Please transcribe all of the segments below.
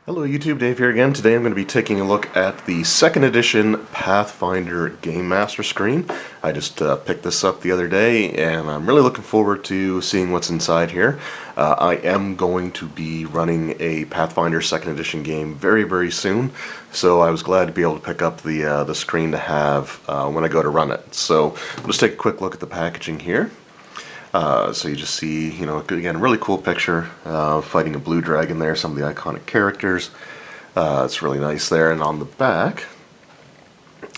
Hello YouTube, Dave here again. Today I'm going to be taking a look at the second edition Pathfinder Game Master screen. I just picked this up the other day and I'm really looking forward to seeing what's inside here. I am going to be running a Pathfinder second edition game very soon, so I was glad to be able to pick up the screen to have when I go to run it. So we'll just take a quick look at the packaging here. So you just see, again, a really cool picture, fighting a blue dragon there, some of the iconic characters. It's really nice there, and on the back,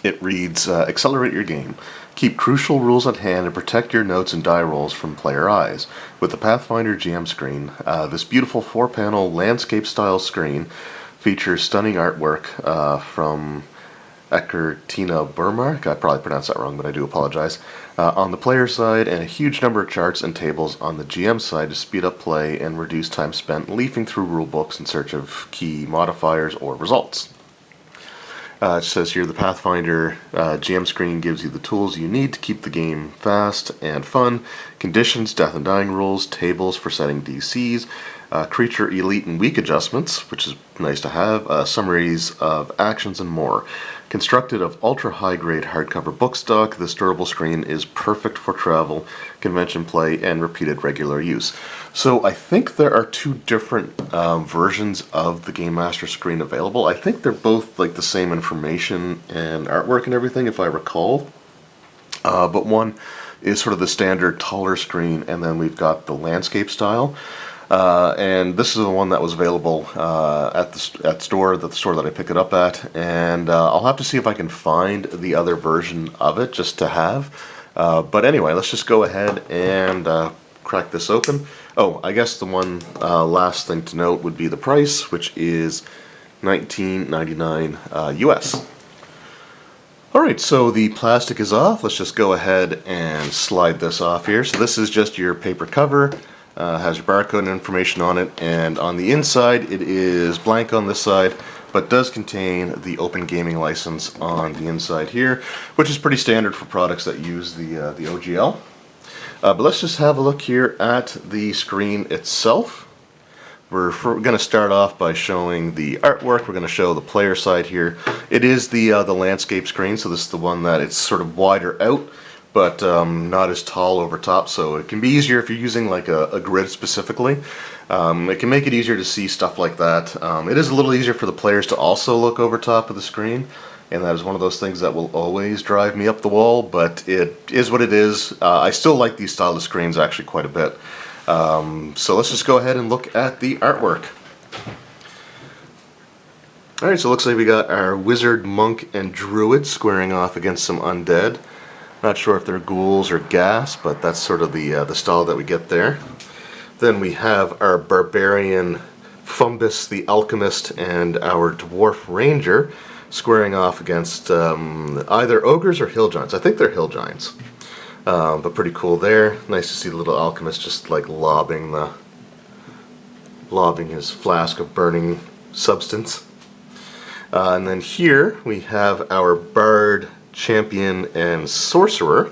it reads, accelerate your game. Keep crucial rules at hand and protect your notes and die rolls from player eyes. With the Pathfinder GM screen, this beautiful 4-panel landscape-style screen features stunning artwork from Tina Burmar. I probably pronounced that wrong, but I do apologize. On the player side, and a huge number of charts and tables on the GM side to speed up play and reduce time spent leafing through rulebooks in search of key modifiers or results. It says here the Pathfinder GM screen gives you the tools you need to keep the game fast and fun. Conditions, death and dying rules, tables for setting DCs, creature elite and weak adjustments, which is nice to have, summaries of actions and more. Constructed of ultra high grade hardcover book stock, this durable screen is perfect for travel, convention play, and repeated regular use. So I think there are two different versions of the Game Master screen available. I think they're both like the same information and artwork and everything, if I recall. But one is sort of the standard taller screen, and then we've got the landscape style. And this is the one that was available at the store that I pick it up at, and I'll have to see if I can find the other version of it just to have. But anyway, let's just go ahead and crack this open. Oh, I guess the one last thing to note would be the price, which is $19.99 US. Alright, so the plastic is off. Let's just go ahead and slide this off here. So this is just your paper cover. Has your barcode and information on it, and on the inside it is blank on this side, but does contain the open gaming license on the inside here, which is pretty standard for products that use the OGL. But let's just have a look here at the screen itself. We're going to start off by showing the artwork. We're going to show the player side here. It is the landscape screen, so this is the one that it's sort of wider out, but not as tall over top, so it can be easier if you're using like a grid specifically. It can make it easier to see stuff like that. It is a little easier for the players to also look over top of the screen, and that is one of those things that will always drive me up the wall, but it is what it is. I still like these style of screens actually quite a bit. So let's just go ahead and look at the artwork. Alright, so it looks like we got our wizard, monk, and druid squaring off against some undead. Not sure if they're ghouls or gas, but that's sort of the style that we get there. Then we have our barbarian, Fumbus the alchemist, and our dwarf ranger squaring off against either ogres or hill giants. I think they're hill giants, but pretty cool there. Nice to see the little alchemist just like lobbing his flask of burning substance. And then here we have our bard, champion, and sorcerer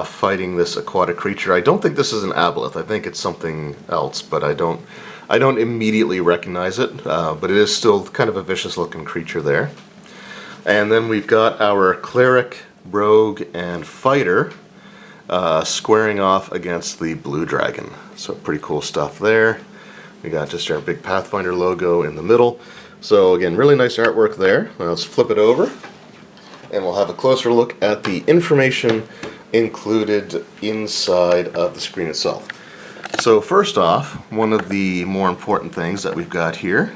fighting this aquatic creature. I don't think this is an aboleth. I think it's something else, but I don't immediately recognize it. But it is still kind of a vicious-looking creature there. And then we've got our cleric, rogue, and fighter squaring off against the blue dragon. So pretty cool stuff there. We got just our big Pathfinder logo in the middle. So again, really nice artwork there. Now let's flip it over, and we'll have a closer look at the information included inside of the screen itself. So first off, one of the more important things that we've got here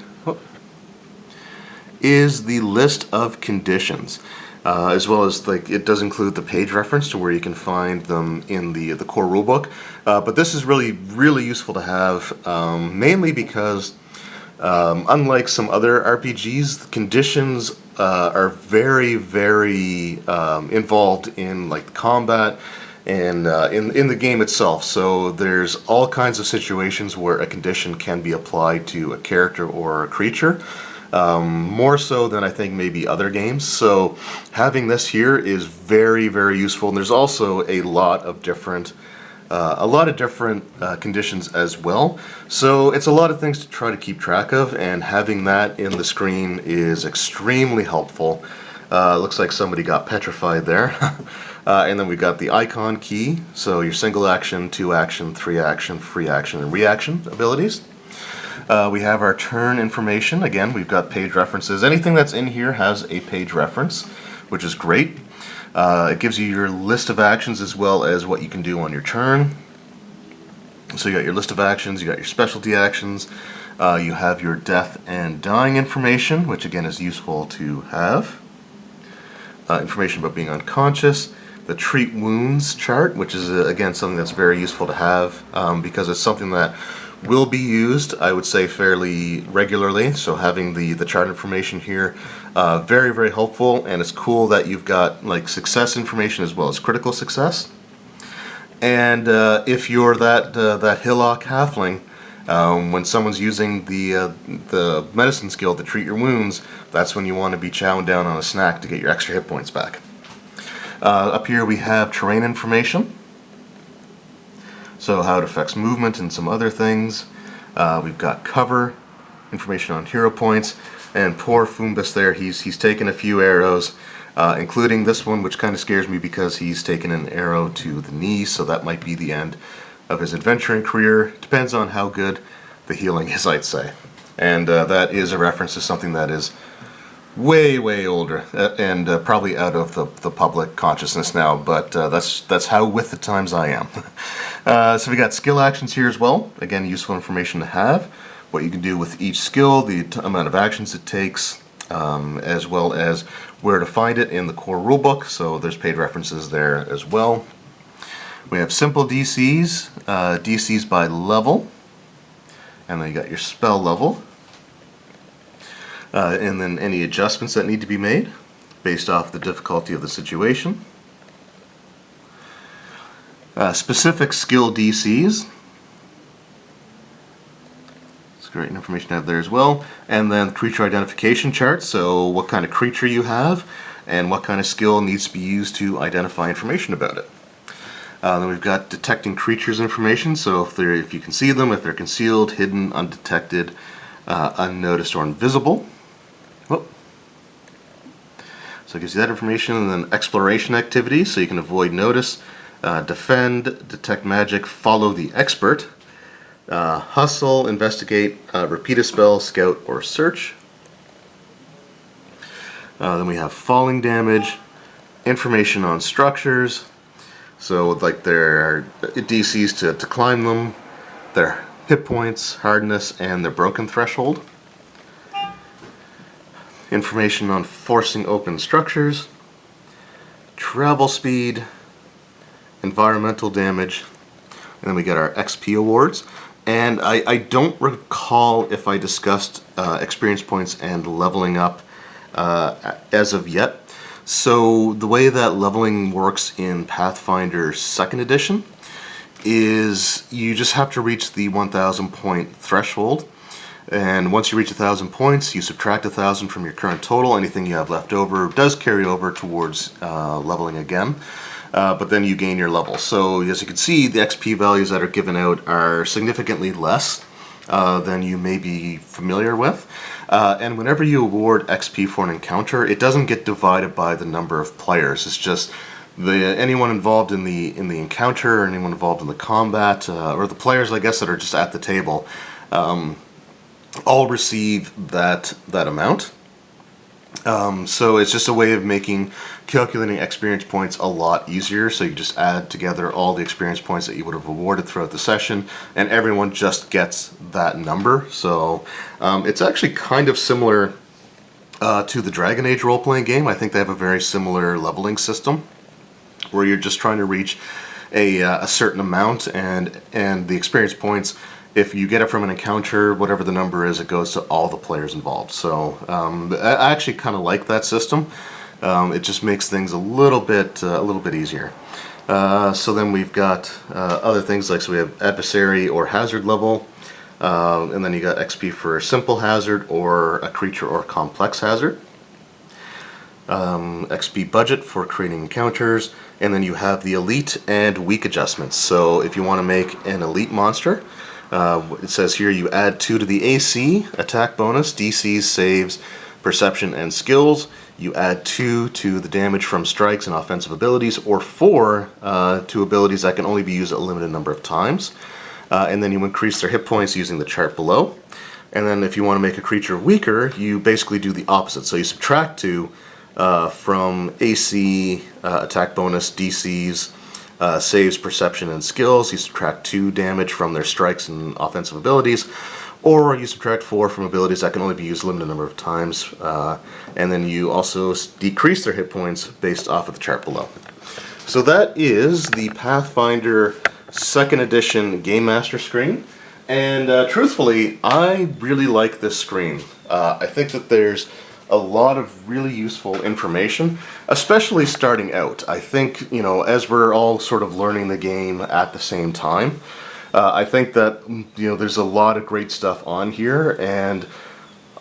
is the list of conditions, as well as it does include the page reference to where you can find them in the core rulebook. But this is really useful to have, mainly because unlike some other RPGs, the conditions are very involved in like combat and in the game itself. So there's all kinds of situations where a condition can be applied to a character or a creature, more so than I think maybe other games. So having this here is very useful. And there's also a lot of different a lot of different conditions as well. So it's a lot of things to try to keep track of, and having that in the screen is extremely helpful. Looks like somebody got petrified there. And then we've got the icon key, so your single action, 2 action, 3 action, free action, and reaction abilities. We have our turn information. Again, we've got page references. Anything that's in here has a page reference, which is great. It gives you your list of actions as well as what you can do on your turn. So you got your list of actions, you got your specialty actions, you have your death and dying information, which again is useful to have. Information about being unconscious. The treat wounds chart, which is again something that's very useful to have because it's something that will be used, I would say, fairly regularly. So having the chart information here, very, very helpful, and it's cool that you've got like success information as well as critical success. And if you're that Hillock halfling, when someone's using the medicine skill to treat your wounds, that's when you want to be chowing down on a snack to get your extra hit points back. Up here we have terrain information, so how it affects movement and some other things. We've got cover, information on hero points, and poor Fumbus there, he's taken a few arrows, including this one, which kind of scares me because he's taken an arrow to the knee, so that might be the end of his adventuring career. Depends on how good the healing is, I'd say. And that is a reference to something that is way, way older and probably out of the public consciousness now, but that's how with the times I am. So we got skill actions here as well. Again, useful information to have. What you can do with each skill, the amount of actions it takes, as well as where to find it in the core rulebook. So there's paid references there as well. We have simple DCs, DCs by level, and then you got your spell level. And then any adjustments that need to be made based off the difficulty of the situation. Specific skill DCs. It's great information to have there as well. And then creature identification chart, so what kind of creature you have and what kind of skill needs to be used to identify information about it. Then we've got detecting creatures information, so if you can see them, if they're concealed, hidden, undetected, unnoticed, or invisible. Whoop. So it gives you that information, and then exploration activities, so you can avoid notice, defend, detect magic, follow the expert, hustle, investigate, repeat a spell, scout, or search. Then we have falling damage, information on structures, so like there are DCs to climb them, their hit points, hardness, and their broken threshold. Information on forcing open structures, travel speed, environmental damage, and then we get our XP awards. And I don't recall if I discussed experience points and leveling up as of yet. So the way that leveling works in Pathfinder 2nd edition is you just have to reach the 1,000 point threshold. And once you reach 1,000 points, you subtract 1,000 from your current total. Anything you have left over does carry over towards leveling again. But then you gain your level. So as you can see, the XP values that are given out are significantly less than you may be familiar with. And whenever you award XP for an encounter, it doesn't get divided by the number of players. It's just anyone involved in the encounter, or anyone involved in the combat, or the players, I guess, that are just at the table, all receive that amount. So it's just a way of calculating experience points a lot easier. So you just add together all the experience points that you would have awarded throughout the session, and everyone just gets that number. So it's actually kind of similar to the Dragon Age role-playing game. I think they have a very similar leveling system where you're just trying to reach a certain amount, and the experience points, if you get it from an encounter, whatever the number is, it goes to all the players involved. So I actually kind of like that system. It just makes things a little bit easier. So then we've got other things like, so we have adversary or hazard level, and then you got XP for a simple hazard or a creature or complex hazard. XP budget for creating encounters, and then you have the elite and weak adjustments. So if you want to make an elite monster, it says here you add 2 to the AC, attack bonus, DCs, saves, perception, and skills. You add 2 to the damage from strikes and offensive abilities, or 4 to abilities that can only be used a limited number of times. And then you increase their hit points using the chart below. And then if you want to make a creature weaker, you basically do the opposite. So you subtract 2 from AC, attack bonus, DCs, saves, perception, and skills. You subtract 2 damage from their strikes and offensive abilities, or you subtract 4 from abilities that can only be used a limited number of times, and then you also decrease their hit points based off of the chart below. So that is the Pathfinder 2nd edition Game Master screen, and truthfully, I really like this screen. I think that there's a lot of really useful information, especially starting out. I think, you know, as we're all sort of learning the game at the same time, I think that, you know, there's a lot of great stuff on here, and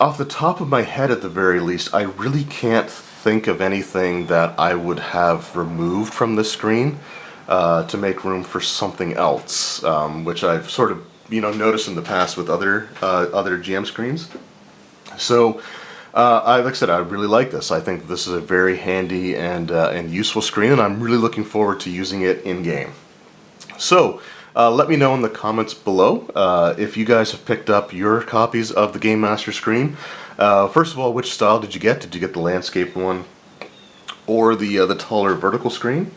off the top of my head at the very least, I really can't think of anything that I would have removed from the screen to make room for something else, which I've sort of, you know, noticed in the past with other GM screens. So, like I said, I really like this. I think this is a very handy and useful screen, and I'm really looking forward to using it in-game. So, let me know in the comments below if you guys have picked up your copies of the Game Master screen. First of all, which style did you get? Did you get the landscape one or the taller vertical screen?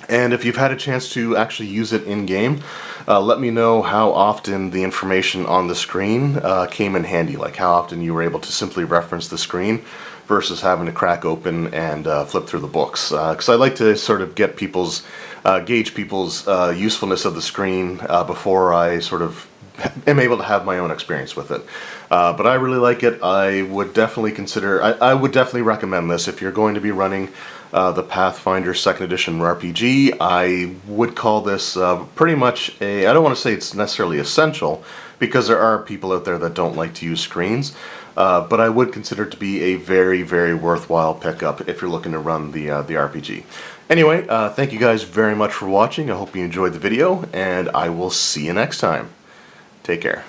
And if you've had a chance to actually use it in-game, let me know how often the information on the screen came in handy, like how often you were able to simply reference the screen versus having to crack open and flip through the books. Because I like to sort of get gauge people's usefulness of the screen before I sort of am able to have my own experience with it. But I really like it. I would definitely I would definitely recommend this if you're going to be running the Pathfinder 2nd edition RPG. I would call this pretty much I don't want to say it's necessarily essential, because there are people out there that don't like to use screens, but I would consider it to be a very, very worthwhile pickup if you're looking to run the RPG. Anyway, thank you guys very much for watching. I hope you enjoyed the video, and I will see you next time. Take care.